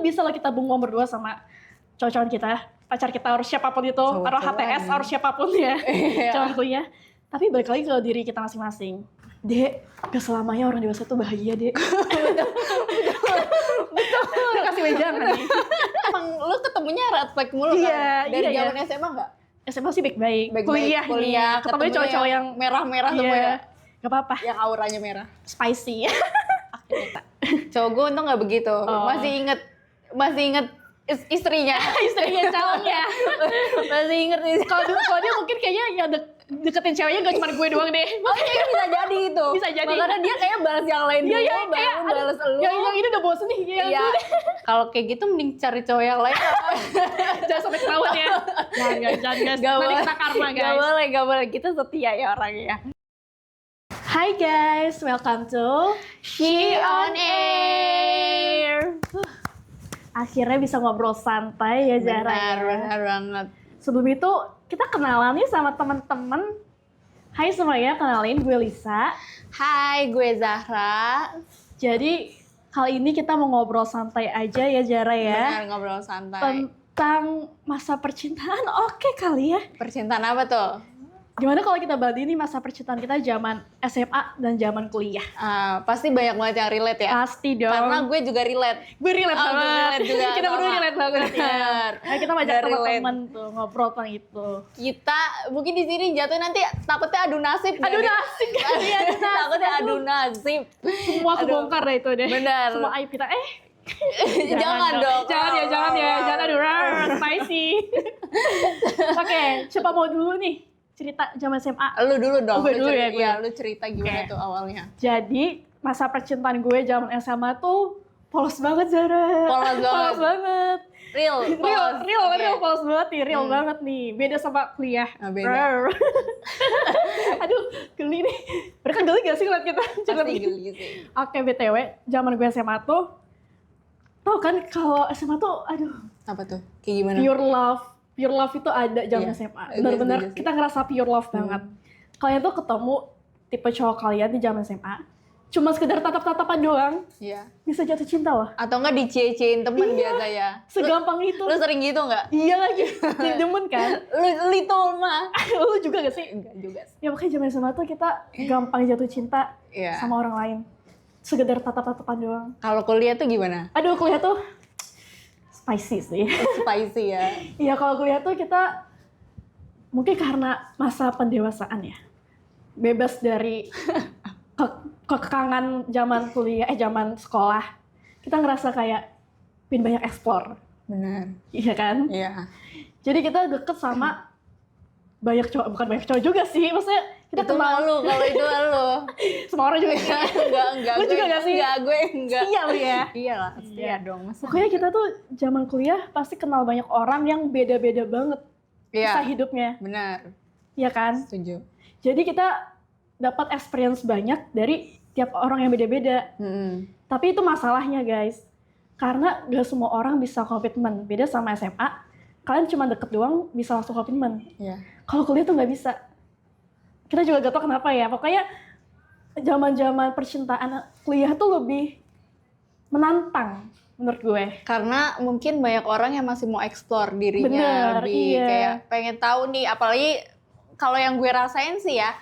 bisa lah kita bengong berdua sama cowok-cowok kita, pacar kita harus siapapun itu, atau HTS harus siapapun ya, cowok kuliah. Tapi balik lagi ke diri kita masing-masing. Dek, gak selamanya orang dewasa tuh bahagia, Dek. Betul. Udah kasih wejangan nih. Emang lu ketemunya red flag mulu kan? Dari zaman SMA nggak? SMA sih baik-baik. Kuliah ketemu cowok-cowok yang merah-merah semua ya. Gak apa-apa. Yang auranya merah. Spicy. Cowok gue untung nggak begitu. Masih inget istrinya. Istrinya calonnya. Masih inget nih. Kalau dia mungkin kayaknya yang deketin ceweknya gak cuma gue doang deh. Kayaknya bisa jadi itu. Bisa jadi. Makanya dia kayak balas yang lain dulu, baru balas lu. Yang ini udah bosen nih. Iya. Kalau kayak gitu mending cari cowok yang lain. Jangan sampai ketahuan ya. Jangan guys. Nanti kita karma guys. Gak boleh. Kita setia ya orangnya. Hai guys, welcome to She on Air. Akhirnya bisa ngobrol santai ya Zara. Benar banget. Sebelum itu kita kenalan nih sama teman-teman. Hai semuanya, kenalin gue Lisa. Hai, gue Zahra. Jadi kali ini kita mau ngobrol santai aja ya Zara ya. Benar, ngobrol santai. Tentang masa percintaan, oke kali ya. Percintaan apa tuh? Gimana kalau kita bahas ini masa percintaan kita zaman SMA dan zaman kuliah? Pasti banyak banget yang relate ya. Pasti dong. Karena gue juga relate. Gue relate banget. Relate juga. Kita berdua relate banget ya. Nah, kita ngajak teman-teman tuh ngobrol tentang itu. Kita mungkin di sini jatuh nanti takutnya adu nasib. Adu nasib. Takutnya adu nasib. Semua kebongkar deh itu deh. Benar. Semua aib kita. Jangan dong. Jangan aduh spicy. Oke, coba mau dulu nih cerita zaman SMA. Lu dulu dong. Gue dulu ya gue. Iya, lu cerita gimana tuh awalnya. Jadi masa percintaan gue zaman SMA tuh polos banget Zara. Polos banget. Real polos banget nih, real banget nih. Beda sama kuliah. Beda. Aduh, geli nih. Mereka geli gak sih ngeliat kita? Pasti geli sih. Oke, BTW, zaman gue SMA tuh, tau kan kalau SMA tuh, aduh. Apa tuh? Kayak gimana? Pure love itu ada zaman SMA. Benar-benar kita ngerasa pure love banget. Kalian tuh ketemu tipe cowok kalian di zaman SMA, cuma sekedar tatap-tatapan doang, bisa jatuh cinta loh. Atau enggak dicie-ciein temen biasa ya. Segampang itu. Lu sering gitu nggak? Iya lagi, demen kan? Little mah. Lu juga gak sih? Enggak juga sih. Ya makanya zaman SMA tuh kita gampang jatuh cinta sama orang lain. Sekedar tatap-tatapan doang. Kalau kuliah tuh gimana? Aduh, kuliah tuh spicy sih. Spicy ya. Iya, kalau kuliah tuh kita mungkin karena masa pendewasaan ya. Bebas dari kekangan zaman kuliah, zaman sekolah. Kita ngerasa kayak pengen banyak explore. Benar. Iya kan? Iya. Jadi kita deket sama banyak cowok, bukan banyak cowok juga sih. Maksudnya kita itu kenal lu, kalau itu lu. Semua orang juga sih. Enggak. Lu juga gak sih? Gue enggak. Setia lu ya? Iyalah, setia dong. Pokoknya kita tuh zaman kuliah pasti kenal banyak orang yang beda-beda banget kisah hidupnya. Benar. Iya kan? Setuju. Jadi kita dapat experience banyak dari tiap orang yang beda-beda. Tapi itu masalahnya guys. Karena gak semua orang bisa komitmen. Beda sama SMA, kalian cuma deket doang bisa langsung komitmen. Iya. Kalau kuliah tuh gak bisa. Kita juga gak tau kenapa ya. Pokoknya zaman-zaman percintaan kuliah tuh lebih menantang menurut gue. Karena mungkin banyak orang yang masih mau explore dirinya. Lebih kayak pengen tahu nih. Apalagi kalau yang gue rasain sih ya,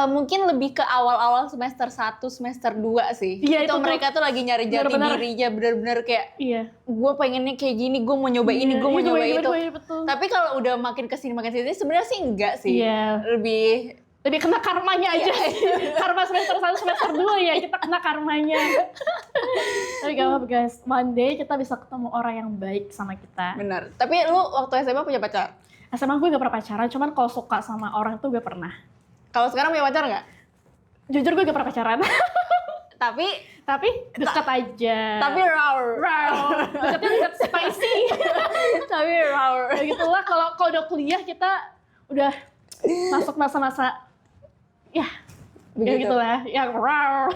mungkin lebih ke awal-awal semester 1, semester 2 sih. Iya, itu mereka tuh lagi nyari jati dirinya, bener-bener kayak gue pengennya kayak gini, gue mau nyoba ini, gue mau nyoba itu. Tapi kalau udah makin kesini sebenarnya sih enggak sih. Lebih kena karmanya aja. Karma semester 1, semester 2 ya, kita kena karmanya. Tapi gak apa-apa guys, one day kita bisa ketemu orang yang baik sama kita. Benar. Tapi lu waktu SMA punya pacar? SMA gue gak pernah pacaran, cuman kalau suka sama orang tuh gue pernah. Kalau sekarang punya pacar nggak? Jujur gue gak pernah pacaran. Tapi deket aja. Tapi raw. Deketnya spicy. Tapi raw. Ya gitulah, kalau udah kuliah kita udah masuk masa-masa ya begitu. Ya gitulah, yang raw.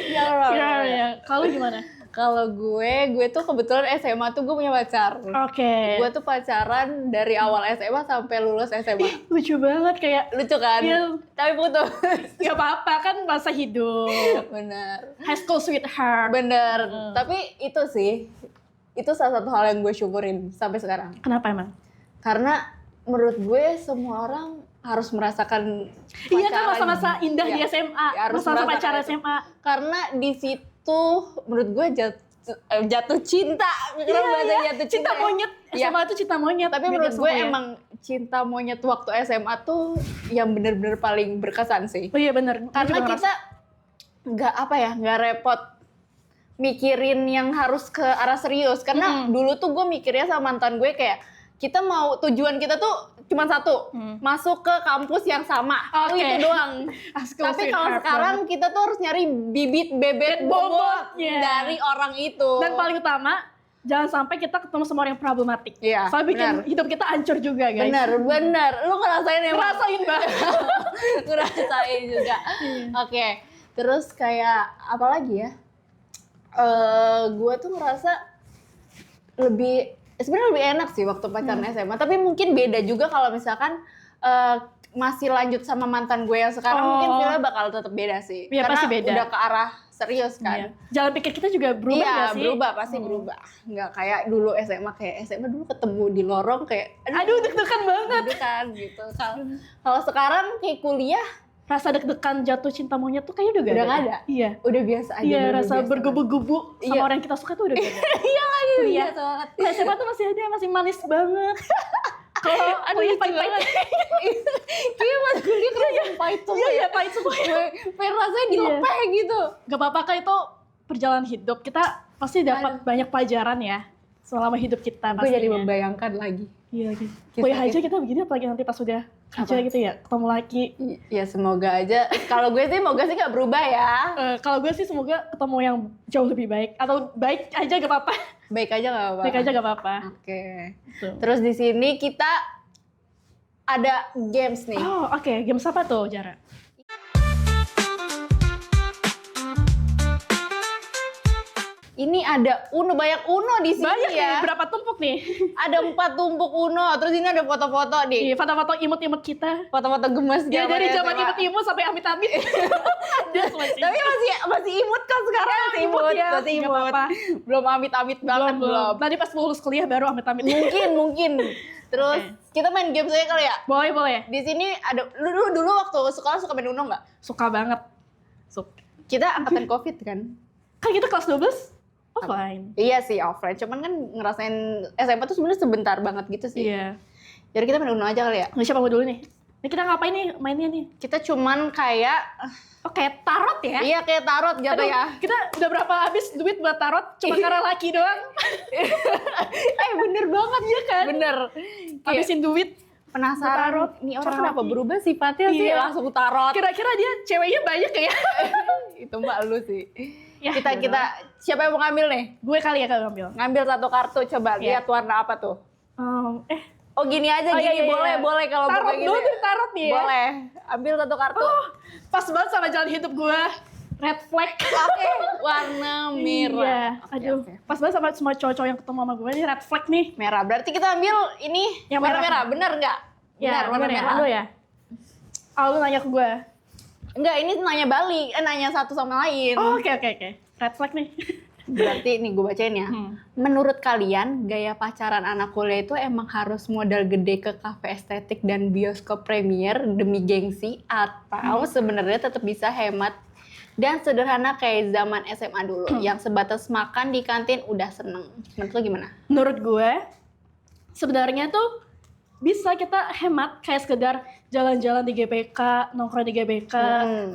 Ya. Kalau gimana? Kalau gue tuh kebetulan SMA tuh gue punya pacar. Oke. Gue tuh pacaran dari awal SMA sampai lulus SMA. Lucu banget kayak. Lucu kan? Iya. Tapi putus. Gak apa-apa kan masa hidup. Bener. High school sweetheart. Bener. Tapi itu sih, itu salah satu hal yang gue syukurin sampai sekarang. Kenapa emang? Karena menurut gue semua orang harus merasakan pacaran. Iya kan masa-masa indah di SMA. Masa-masa pacaran SMA. Karena di situ menurut gue jatuh cinta. Iya, jatuh cinta monyet. SMA itu cinta monyet. Tapi menurut gue emang cinta monyet waktu SMA tuh yang bener-bener paling berkesan sih. Oh iya bener. Karena kita nggak repot mikirin yang harus ke arah serius. Karena dulu tuh gue mikirnya sama mantan gue kayak kita mau tujuan kita tuh cuma satu, masuk ke kampus yang sama. Itu doang. Tapi kalau sekarang kita tuh harus nyari bibit bebet bobot dari orang itu. Dan paling utama, jangan sampai kita ketemu sama orang yang problematik. Iya, soalnya bikin hidup kita hancur juga, guys. Bener. Lu ngerasain ya? Ngerasain banget. Ngerasain juga. Oke. Terus kayak apa lagi ya? Gue tuh ngerasa sebenarnya lebih enak sih waktu pacaran SMA, tapi mungkin beda juga kalau misalkan masih lanjut sama mantan gue yang sekarang, mungkin feelnya bakal tetap beda sih. Iya, karena pasti beda. Udah ke arah serius kan. Iya. Jalan pikir kita juga berubah nggak sih? Berubah, pasti berubah. Nggak kayak dulu SMA dulu ketemu di lorong kayak aduh deg-degan banget. Deg-degan gitu. Kalau sekarang kayak kuliah, rasa deg-degan jatuh cinta monyet tuh kayaknya udah nggak ada. Iya. Udah biasa aja. Iya, rasa bergebu-gebu sama orang yang kita suka tuh udah gak ada. Iya lagi, biasa banget. Kalau SMA tuh masih ada, masih manis banget. Kalau kuliah pahit-pahit. Kayaknya pas kuliah kerasa pahit semua. Iya, pahit semua. Pengen rasanya dilepeh gitu. Gak apa-apa kan itu perjalanan hidup. Kita pasti dapat banyak pelajaran ya selama hidup kita. Gue jadi membayangkan lagi. Iya gitu. Kuliah aja kita begini, apalagi nanti pas sudah kerja gitu ya, ketemu lagi. Ya semoga aja. Kalau gue sih semoga sih gak berubah ya. Kalau gue sih semoga ketemu yang jauh lebih baik. Atau baik aja gak apa-apa. Baik aja gak apa-apa. Baik aja gak apa-apa. Oke. Terus di sini kita ada games nih. Oh oke. Games apa tuh, Jara? Ini ada Uno, banyak Uno di sini banyak ya. Nih, berapa tumpuk nih? Ada 4 tumpuk Uno, terus ini ada foto-foto nih. Iya, foto-foto imut-imut kita. Foto-foto gemes ya, dari zaman imut-imut sampai amit-amit. Tapi masih imut kan sekarang? Ya, imut ya. Masih imut. Belum amit-amit banget belum. Nanti pas lulus kuliah baru amit-amit. Mungkin. Terus kita main game aja kali ya? Boleh. Di sini ada dulu waktu sekolah suka main Uno nggak? Suka banget. Kita angkatan COVID kan? Kan kita kelas 12 offline. Iya sih offline, cuman kan ngerasain SMA tuh sebenarnya sebentar banget gitu sih. Iya. Jadi kita main Uno aja kali ya? Siapa mau dulu nih? Ini kita ngapain nih mainnya nih? Kita cuman kayak kayak tarot ya? Iya kayak tarot gitu ya. Kita udah berapa habis duit buat tarot cuma karena laki doang. Bener banget ya kan? Bener. Habisin duit. Penasaran tarot. Ini orang kenapa berubah sifatnya sih langsung tarot. Kira-kira dia ceweknya banyak ya? Itu mbak lu sih. Ya, kita siapa yang mau ngambil nih? Gue kali ya kalau ngambil. Ngambil satu kartu coba lihat warna apa tuh? Oh gini aja boleh kalau tarot gini. Tarot nih ya. Boleh. Ambil satu kartu. Pas banget sama jalan hidup gue. Red flag. Oke, warna merah. Iya. Aduh, pas banget sama semua cowok-cowok yang ketemu sama gue ini red flag nih. Merah. Berarti kita ambil ini yang warna merah. Bener nggak? Benar, warna merah. Lu ya? Lu nanya ke gue. Enggak, ini nanya balik. Nanya satu sama lain. Oh, oke. Red flag nih. Berarti nih gue bacain ya. Menurut kalian, gaya pacaran anak kuliah itu emang harus modal gede ke kafe estetik dan bioskop premier demi gengsi? Atau sebenarnya tetap bisa hemat dan sederhana kayak zaman SMA dulu, yang sebatas makan di kantin udah seneng? Menurut lo gimana? Menurut gue, sebenarnya tuh bisa kita hemat kayak sekedar jalan-jalan di GBK, nongkrong di GBK,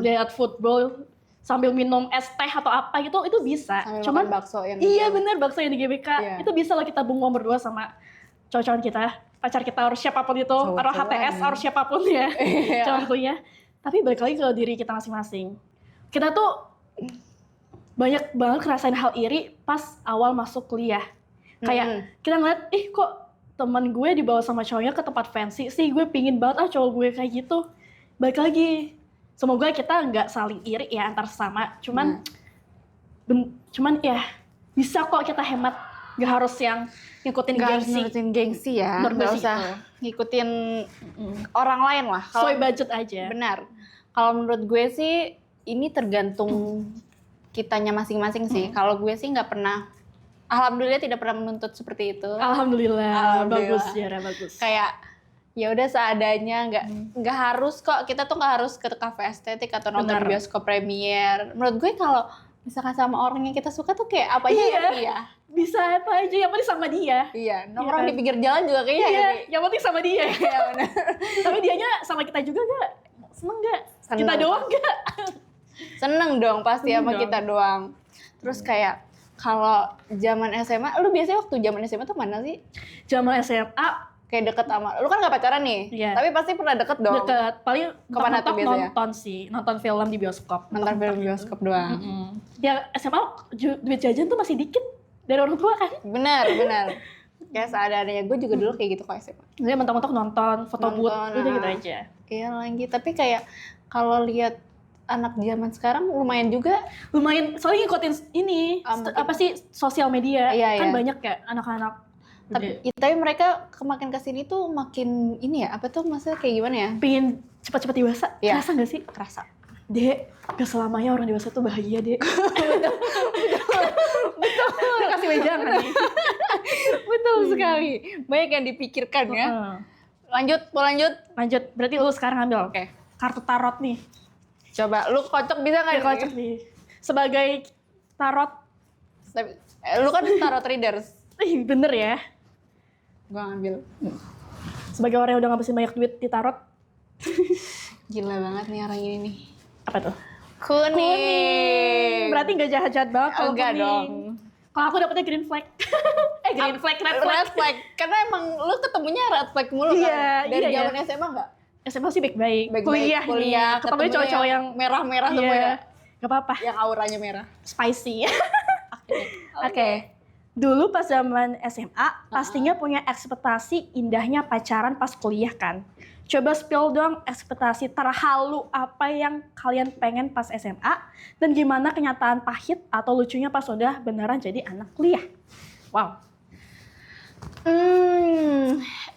lihat football sambil minum es teh atau apa gitu, itu bisa. Sambil cuman makan bakso yang bener, bakso yang di GBK itu bisa loh kita bengong berdua sama cowok-cowok kita, pacar kita harus siapapun itu, atau HTS harus siapapun ya, calon kuliah. Tapi balik lagi ke diri kita masing-masing. Kita tuh banyak banget ngerasain hal iri pas awal masuk kuliah. Kayak kita ngeliat, kok teman gue dibawa sama cowoknya ke tempat fancy sih, gue pingin banget cowok gue kayak gitu. Balik lagi, semoga kita nggak saling iri ya antar sesama. Cuman ya bisa kok kita hemat, gak harus yang ngikutin Nggak harus gengsi. nurutin gengsi ya, Menurut gue nggak sih usah itu. ngikutin orang lain lah. Sesuai budget aja. Benar. Kalau menurut gue sih ini tergantung kitanya masing-masing sih. Kalau gue sih nggak pernah, alhamdulillah tidak pernah menuntut seperti itu. Alhamdulillah. Alhamdulillah. Bagus Jara, bagus. Kayak ya udah seadanya, nggak harus kok, kita tuh nggak harus ke kafe estetik atau nonton Bener. bioskop premier. Menurut gue kalau misalkan sama orang yang kita suka tuh kayak apa aja Iya. happy ya. Bisa apa aja, yang penting sama dia. Iya, nongkrong kan? di pinggir jalan juga kayaknya Iya, happy. yang penting sama dia. Iya benar. Tapi dianya sama kita juga gak? Seneng gak? Seneng. Kita doang gak? Seneng dong pasti Seneng sama dong. kita doang. Terus kayak kalau zaman SMA, lu biasanya waktu zaman SMA tuh mana sih? Zaman SMA Kayak deket sama, lu kan gak pacaran nih, Iya. tapi pasti pernah deket dong. deket. Paling Kemana tuh mentok biasanya? nonton sih. Nonton film di bioskop. Nonton film bioskop doang. Ya SMA duit jajan tuh masih dikit dari orang tua kan. Benar. Kayak seadanya, gue juga dulu kayak gitu kok SMA. Jadi mentok-mentok nonton, foto booth, Nonton, udah gitu ah. aja. Iya lagi, tapi kayak kalau lihat anak zaman sekarang lumayan juga. Lumayan, soalnya ngikutin ini, apa sih, sosial media. Iya, Kan iya. banyak ya anak-anak. Tapi mereka makin kesini tuh makin ini ya, apa tuh maksudnya kayak gimana ya? Pengen cepat-cepat dewasa, Iya. kerasa gak sih? Kerasa. Dek, gak selamanya orang dewasa tuh bahagia, Dek. Betul. Kasih wejangan nih. Betul sekali. Banyak yang dipikirkan ya. Lanjut. Lanjut, berarti lu sekarang ambil Oke. kartu tarot nih. Coba, lu kocok bisa nggak? Ya, kocok nih. Sebagai tarot, Lu kan tarot readers. bener ya. Gua ngambil. Sebagai orang yang udah ngabisin banyak duit di tarot, Gila banget nih orang ini nih. apa tuh? Kuning. Berarti nggak jahat-jahat banget kalau Enggak kuning. dong. Kalau aku dapetnya green flag. Green flag, red flag. Red flag. Karena emang lu ketemunya red flag mulu Iya, kan? Dari iya, zaman SMA nggak? SMA sih baik-baik. Baik-baik. Kuliah. Ketemunya cowok-cowok yang merah-merah iya, semua ya. Gak apa-apa. Yang auranya merah. Spicy. Oke. Dulu pas zaman SMA, pastinya punya ekspektasi indahnya pacaran pas kuliah kan. Coba spill dong ekspektasi terhalu apa yang kalian pengen pas SMA dan gimana kenyataan pahit atau lucunya pas udah beneran jadi anak kuliah. Wow,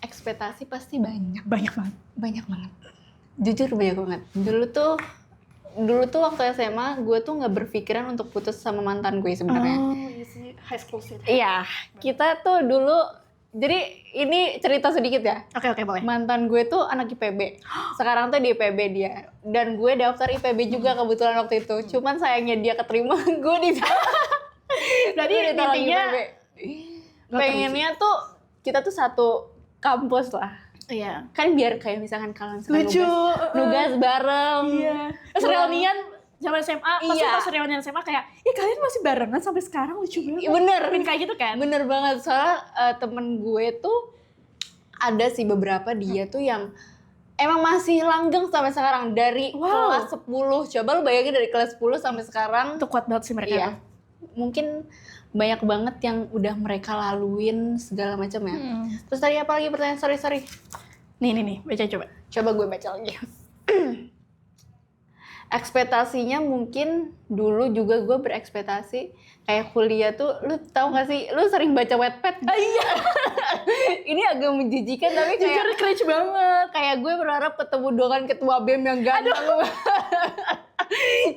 Ekspektasi pasti banyak. banyak banget. Banyak banget. Jujur banyak banget. Dulu tuh waktu SMA, gue tuh nggak berpikiran untuk putus sama mantan gue sebenarnya. Oh, iya sih, high school sih. Iya, kita tuh dulu, jadi ini cerita sedikit ya. Oke, boleh. Mantan gue tuh anak IPB. Sekarang tuh di IPB dia. Dan gue daftar IPB juga kebetulan waktu itu. Cuman sayangnya dia keterima, gue di Berarti gue ditolak intinya IPB. Pengennya tuh kita tuh satu kampus lah. iya. Kan biar kayak misalkan kalian sekarang Lucu. nugas bareng. Iya. Terus reunian zaman SMA, pasti Iya. pas reunian SMA kayak, ya kalian masih barengan sampai sekarang, lucu banget. Bener. Pengen kayak gitu kan? Bener banget, soalnya temen gue tuh ada sih beberapa dia tuh yang emang masih langgeng sampai sekarang. Dari Wow. kelas 10, coba lu bayangin dari kelas 10 sampai sekarang. Itu kuat banget sih mereka. Iya, mungkin banyak banget yang udah mereka laluin segala macam ya. Terus tadi apa lagi pertanyaan, sorry. Nih, baca coba. Coba gue baca lagi. Ekspektasinya mungkin dulu juga gue berekspektasi kayak kuliah tuh, lu tau gak sih, lu sering baca Wattpad? Iya, Ini agak menjijikan tapi jujur kayak cringe banget. kayak gue berharap ketemu dengan ketua BEM yang ganteng.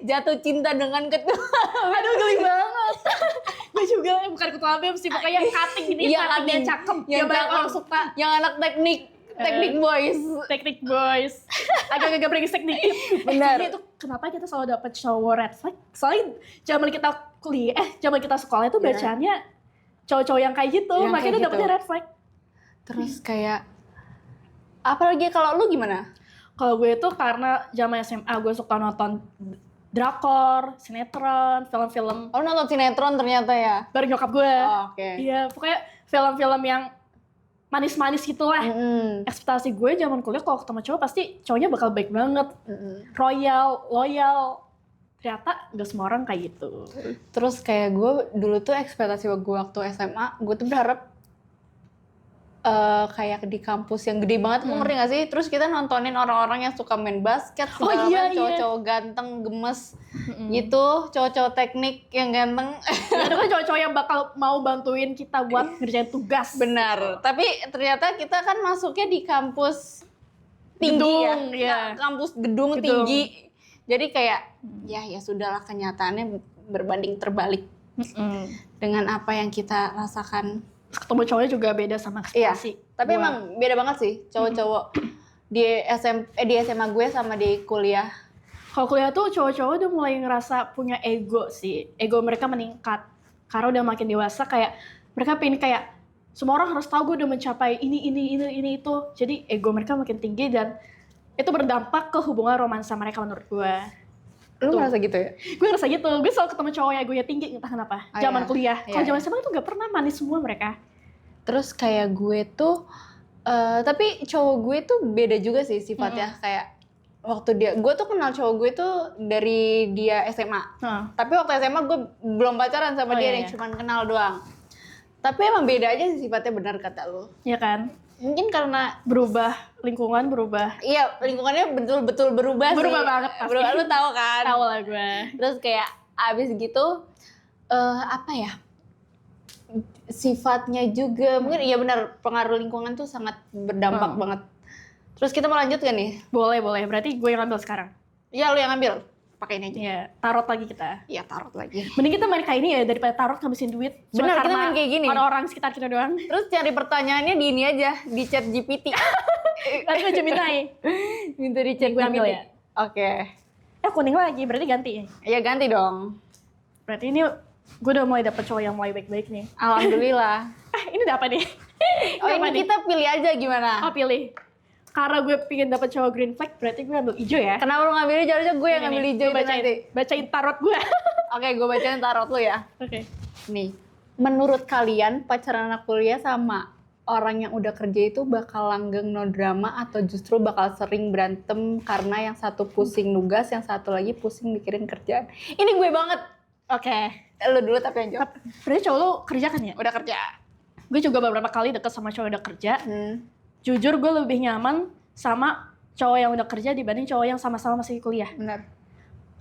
Jatuh cinta dengan ketua. Aduh, geli banget. Gue juga, bukan ketua BEM sih, pokoknya cutting gini, Iya, cuttingnya cutting. cakep. Yang Ya banyak cakep. orang suka. Yang anak teknik boys. Teknik boys. Agak-agak brengsek dikit. Benar. Jadi itu kenapa kita selalu dapet cowok red flag? Soalnya zaman kita kuliah, zaman kita sekolah itu Iya. bacaannya cowok-cowok yang kayak gitu. Yang Makanya kayak dapetnya gitu. red flag. Terus kayak apalagi kalau lu gimana? Kalau gue tuh karena zaman SMA gue suka nonton drakor, sinetron, film-film Oh, nonton sinetron ternyata ya. bareng nyokap gue. Oh, oke. Iya, pokoknya film-film yang manis-manis gitu lah. Ekspektasi gue zaman kuliah kalau ketemu cowok pasti cowoknya bakal baik banget, royal, loyal. Ternyata gak semua orang kayak gitu. Terus kayak gue dulu tuh ekspektasi gue waktu SMA, gue tuh berharap kayak di kampus yang gede banget, ngerti gak sih? Terus kita nontonin orang-orang yang suka main basket, segala macam, cowok-cowok ganteng, gemes, gitu, cowok-cowok teknik yang ganteng. Itu kan cowok-cowok yang bakal mau bantuin kita buat ngerjain tugas. Benar, tapi ternyata kita kan masuknya di kampus tinggi gedung, ya. Kampus gedung tinggi. Jadi kayak, ya sudahlah, kenyataannya berbanding terbalik dengan apa yang kita rasakan. Ketemu cowoknya juga beda sama ekspektasi. Iya, tapi emang beda banget sih cowok-cowok di SMA gue sama di kuliah. Kalau kuliah tuh cowok-cowok udah mulai ngerasa punya ego sih. Ego mereka meningkat. Karena udah makin dewasa, kayak mereka pengen kayak semua orang harus tahu gue udah mencapai ini itu. Jadi ego mereka makin tinggi dan itu berdampak ke hubungan romansa mereka menurut gue. Lu ngerasa gitu ya? Gue ngerasa gitu. Gue selalu ketemu cowok yang egonya tinggi, entah kenapa. Zaman kuliah. Kalau zaman SMA tuh gak pernah manis semua mereka. Terus kayak gue tuh, tapi cowok gue tuh beda juga sih sifatnya. Kayak waktu gue tuh kenal cowok gue tuh dari dia SMA. Tapi waktu SMA gue belum pacaran sama dia, yang cuma kenal doang. Tapi emang beda aja sih sifatnya, benar kata lu. Iya kan? Mungkin karena berubah, lingkungan berubah. Iya, lingkungannya betul-betul berubah sih. Berubah banget pasti. Berubah, lu tahu kan? Tahu lah gue. Terus kayak abis gitu, apa ya? Sifatnya juga, mungkin iya benar, pengaruh lingkungan tuh sangat berdampak banget. Terus kita mau lanjut gak nih? Boleh. Berarti gue yang ambil sekarang. Iya, lu yang ambil. Pakai ini aja. Iya, tarot lagi kita. Iya, tarot lagi. Mending kita main kayak ini ya, daripada tarot ngabisin duit. Benar, kita main kayak gini. Orang-orang sekitar kita doang. Terus cari pertanyaannya di ini aja, di chat GPT. Nanti gue mintai. Minta di chat gue GPT. ambil ya. Oke. Kuning lagi, berarti ganti ya? Iya, ganti dong. Berarti ini gue udah mulai dapet cowok yang mulai baik-baik nih. Alhamdulillah. Ini udah apa nih? Ini kita pilih aja gimana? Pilih. Karena gue pengen dapet cowok green flag, berarti gue ambil hijau ya. Kenapa lu ngambil hijau? Harusnya gue yang ngambil hijau nanti. Bacain tarot gue. Oke, gue bacain tarot lu ya. Oke. Nih, menurut kalian pacaran anak kuliah sama orang yang udah kerja itu bakal langgeng no drama atau justru bakal sering berantem karena yang satu pusing nugas, yang satu lagi pusing mikirin kerjaan? Ini gue banget. Oke. Lu dulu tapi yang jawab. Berarti cowok lu kerja kan ya? Udah kerja. Gue juga beberapa kali deket sama cowok yang udah kerja. Jujur gue lebih nyaman sama cowok yang udah kerja dibanding cowok yang sama-sama masih kuliah. Benar.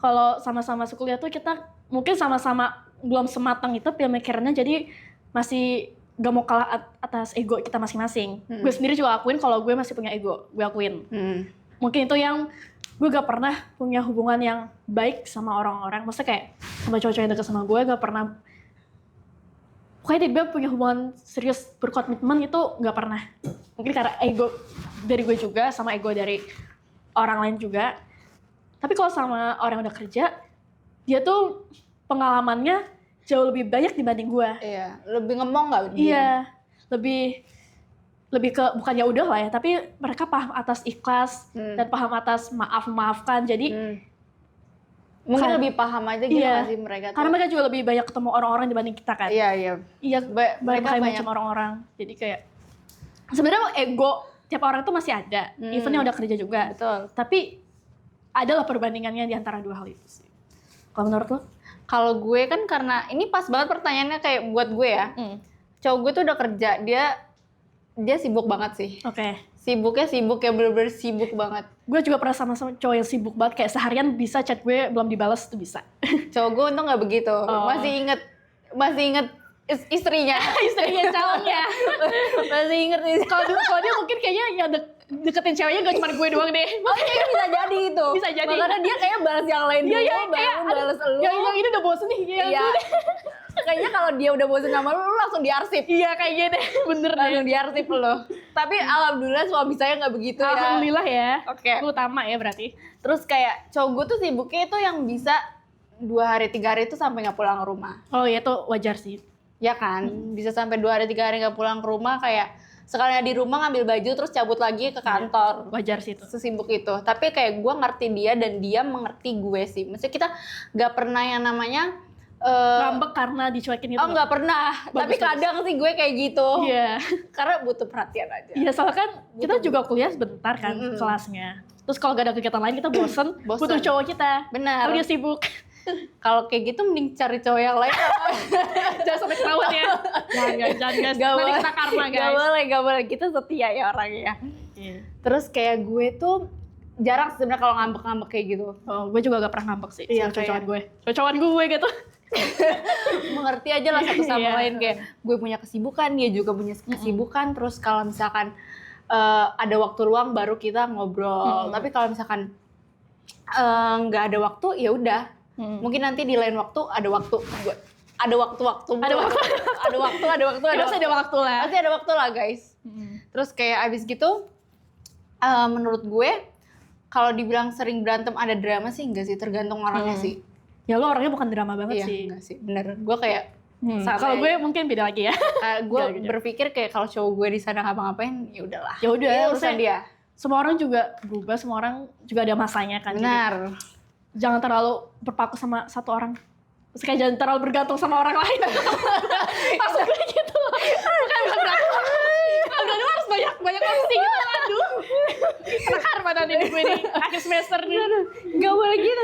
Kalau sama-sama kuliah tuh kita mungkin sama-sama belum sematang itu pemikirannya, jadi masih gak mau kalah atas ego kita masing-masing. Gue sendiri juga akuin kalau gue masih punya ego, gue akuin. Mungkin itu yang gue gak pernah punya hubungan yang baik sama orang-orang. Maksudnya kayak sama cowok-cowok yang deket sama gue gak pernah. Pokoknya tiba punya hubungan serius berkomitmen itu gak pernah. Mungkin karena ego dari gue juga, sama ego dari orang lain juga. Tapi kalau sama orang yang udah kerja, dia tuh pengalamannya jauh lebih banyak dibanding gue. Iya, lebih ngomong gak? Iya, lebih ke bukan ya udah lah ya, tapi mereka paham atas ikhlas dan paham atas maafkan. Jadi mungkin lebih paham aja gitu gak sih mereka tuh. Karena mereka juga lebih banyak ketemu orang-orang dibanding kita kan. Iya. Iya, mereka banyak macam orang-orang. Jadi kayak sebenarnya ego tiap orang tuh masih ada, even yang udah kerja juga. Betul. Tapi adalah perbandingannya di antara dua hal itu sih. Kalau menurut lo? Kalau gue kan karena ini pas banget pertanyaannya kayak buat gue ya. Cowok gue tuh udah kerja, dia sibuk banget sih. Oke. Sibuk ya bener-bener sibuk banget. Gue juga pernah sama cowok yang sibuk banget, kayak seharian bisa chat gue belum dibalas tuh bisa. Cowok gue untung nggak begitu, masih inget istrinya. Istrinya calonnya. Masih inget nih. Kalau dia mungkin kayaknya yang deketin ceweknya gak cuma gue doang deh. Oh iya, bisa jadi itu. Bisa jadi. Makanya dia kayak balas yang lain dulu, baru balas lu. Yang ini udah bosen nih. Iya. Kayaknya kalau dia udah bosen sama lu langsung diarsip. Iya kayaknya deh, bener deh. Langsung diarsip lu. Tapi alhamdulillah suami saya nggak begitu ya. Alhamdulillah ya. Oke. Itu utama ya berarti. Terus kayak cowok gue tuh sibuknya itu yang bisa 2 hari 3 hari itu sampai nggak pulang ke rumah. Oh iya, itu wajar sih. Ya kan, bisa sampai 2 hari 3 hari nggak pulang ke rumah, kayak sekalian di rumah ngambil baju terus cabut lagi ke kantor. Wajar sih itu. Sesibuk itu. Tapi kayak gue ngerti dia dan dia mengerti gue sih. Maksudnya kita nggak pernah yang namanya ngambek karena dicuekin itu. Oh nggak pernah. Tapi kadang sih gue kayak gitu. Iya. Karena butuh perhatian aja. Iya, soalnya kan kita juga kuliah sebentar kan kelasnya. Terus kalau gak ada kegiatan lain kita bosen. Butuh cowok kita. Benar. Kalau dia sibuk. Kalau kayak gitu mending cari cowok yang lain. Jangan sampai ketahuan ya. Jangan guys. Gak Nanti boleh. kena karma guys. Gak boleh. Kita setia ya orangnya. Terus kayak gue tuh jarang sebenarnya kalau ngambek-ngambek kayak gitu. Oh, gue juga gak pernah ngambek sih. Iya, Cocokan gue. Cocokan gue gitu. Mengerti aja lah satu sama Iya. lain, kayak gue punya kesibukan, dia juga punya kesibukan. Terus kalau misalkan ada waktu luang baru kita ngobrol. Tapi kalau misalkan nggak ada waktu, ya udah. Mungkin nanti di lain waktu ada waktu. Ada waktu-waktu. Ada waktu. Pasti ada waktu lah. Pasti ada waktu lah guys. Terus kayak abis gitu, menurut gue kalau dibilang sering berantem ada drama sih enggak sih, tergantung orangnya sih. Ya lo orangnya bukan drama banget Iya, sih. enggak sih, bener. Gue kayak Kalau gue mungkin beda lagi ya. gue Enggak, enggak. berpikir kayak kalau cowok gue di sana ngapa-ngapain, ya udahlah. Ya udah, Ini urusan maksudnya dia. Semua orang juga berubah, semua orang juga ada masanya kan. Jadi Benar. jangan terlalu berpaku sama satu orang. Terus kayak jangan terlalu bergantung sama orang lain. Maksud gue gitu. Bukan bergantung. Udah harus banyak opsi gitu. Aduh. Kena karma tadi gue nih. Akhir semester nih. Gak boleh gitu.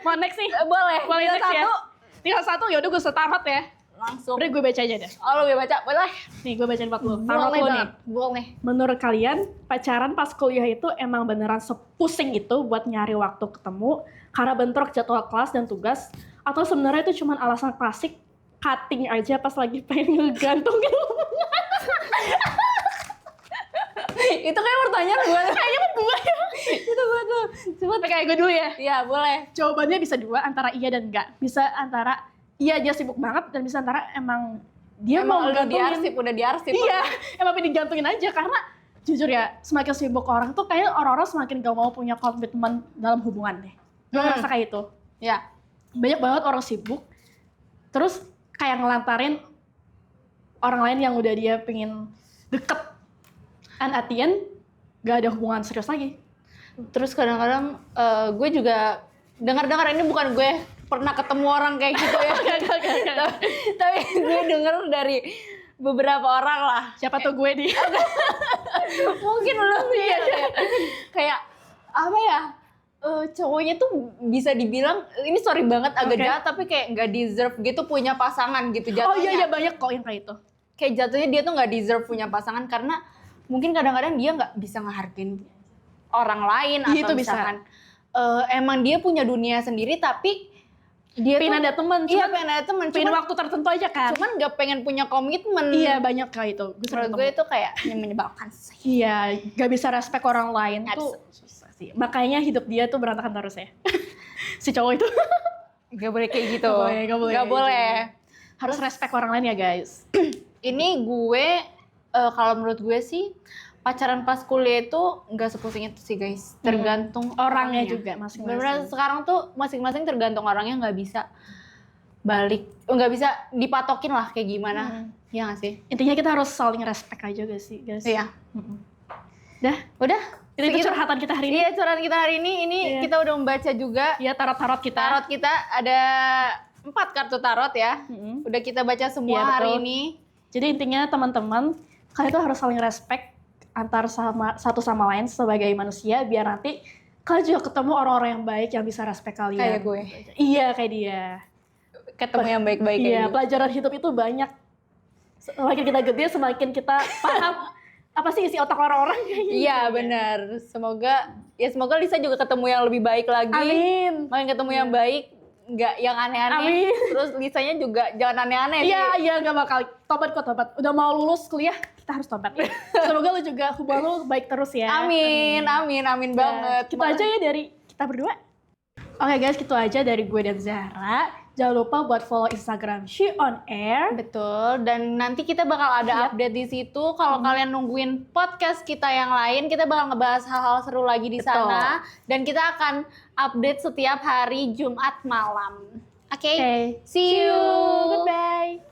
Mau next nih? Boleh. Boleh Tinggal next ya? satu. Tinggal satu, yaudah gue setamat ya. Langsung. Udah gue baca aja deh. Oh, lo baca? Boleh. Nih gue bacain 40. Boleh Lo banget. Boleh. Menurut kalian, pacaran pas kuliah itu emang beneran sepusing itu buat nyari waktu ketemu karena bentrok jadwal kelas dan tugas? Atau sebenarnya itu cuma alasan klasik cutting aja pas lagi pengen ngegantungin hubungan? Itu kayak pertanyaan gue. Kayaknya gue ya. Itu gue tuh. Coba. Kayak gue dulu ya. Iya, boleh. Jawabannya bisa dua, antara iya dan enggak. Bisa antara iya dia sibuk banget, dan bisa antara emang dia mau udah ngegantungin. udah diarsip. Iya, emang pengen digantungin aja. Karena jujur ya, semakin sibuk orang tuh kayak orang-orang semakin gak mau punya komitmen dalam hubungan deh. Gue ngerasa kayak itu. Ya. Banyak banget orang sibuk, terus kayak ngelantarin orang lain yang udah dia pengen deket, and at the end gak ada hubungan serius lagi. Terus kadang-kadang gue juga dengar-dengar, ini bukan gue pernah ketemu orang kayak gitu ya. Tapi gue denger dari beberapa orang lah. Siapa tuh gue nih? Mungkin lo sih ya. Kayak apa ya? Cowoknya tuh bisa dibilang, ini sorry banget agak jahat, tapi kayak nggak deserve gitu punya pasangan gitu jatuhnya. Oh iya banyak kok yang kayak itu. Kayak jatuhnya dia tuh nggak deserve punya pasangan karena mungkin kadang-kadang dia nggak bisa ngehargain orang lain, atau Itu bisa. misalkan emang dia punya dunia sendiri tapi dia Pengen tuh ada teman, iya cuman pengen ada teman, pengen cuman waktu tertentu aja kan. cuman nggak pengen punya komitmen. Iya banyak kayak itu. Gue sering Menurut gue ketemu. itu kayak menyebalkan sih. Iya, gak bisa respect orang lain tuh susah sih. Makanya hidup dia tuh berantakan terus ya. Si cowok itu. Gak boleh kayak gitu. Gak boleh. Gak boleh. Harus respect orang lain ya guys. Ini gue kalau menurut gue sih pacaran pas kuliah itu nggak sepusing itu sih guys. Tergantung Orangnya juga masing-masing. Bener-bener sekarang tuh masing-masing tergantung orangnya, nggak bisa balik, nggak bisa dipatokin lah kayak gimana. Iya nggak sih? Intinya kita harus saling respect aja gak sih guys? Iya. Udah. Itu Segitu. curhatan kita hari ini. Iya, curhatan kita hari ini. Ini Iya. kita udah membaca juga Iya, tarot-tarot kita. tarot kita, ada 4 kartu tarot ya. Udah kita baca semua Iya, hari betul. ini. Jadi intinya teman-teman, kalian tuh harus saling respect antar satu sama lain sebagai manusia, biar nanti kalian juga ketemu orang-orang yang baik yang bisa respect kalian. Kayak gue. Iya, kayak dia. Ketemu yang baik-baik kayak Iya, gitu. pelajaran hidup itu banyak. Semakin kita gede, semakin kita paham apa sih isi otak orang-orang. Iya, benar. Semoga Lisa juga ketemu yang lebih baik lagi. Amin. Makin ketemu yang baik, nggak yang aneh-aneh. Amin. Terus Lisanya juga jangan aneh-aneh sih. Iya, nggak bakal. Tobat kok, tobat. Udah mau lulus kuliah, kita harus tobat. Semoga lu juga hubungan lu baik terus ya. Amin banget. Gitu aja ya dari kita berdua. Oke guys, gitu aja dari gue dan Zahra. Jangan lupa buat follow Instagram She On Air. Betul, dan nanti kita bakal ada update di situ. Kalau kalian nungguin podcast kita yang lain, kita bakal ngebahas hal-hal seru lagi di Betul. sana. Dan kita akan update setiap hari Jumat malam. Oke? Okay. See you. Goodbye.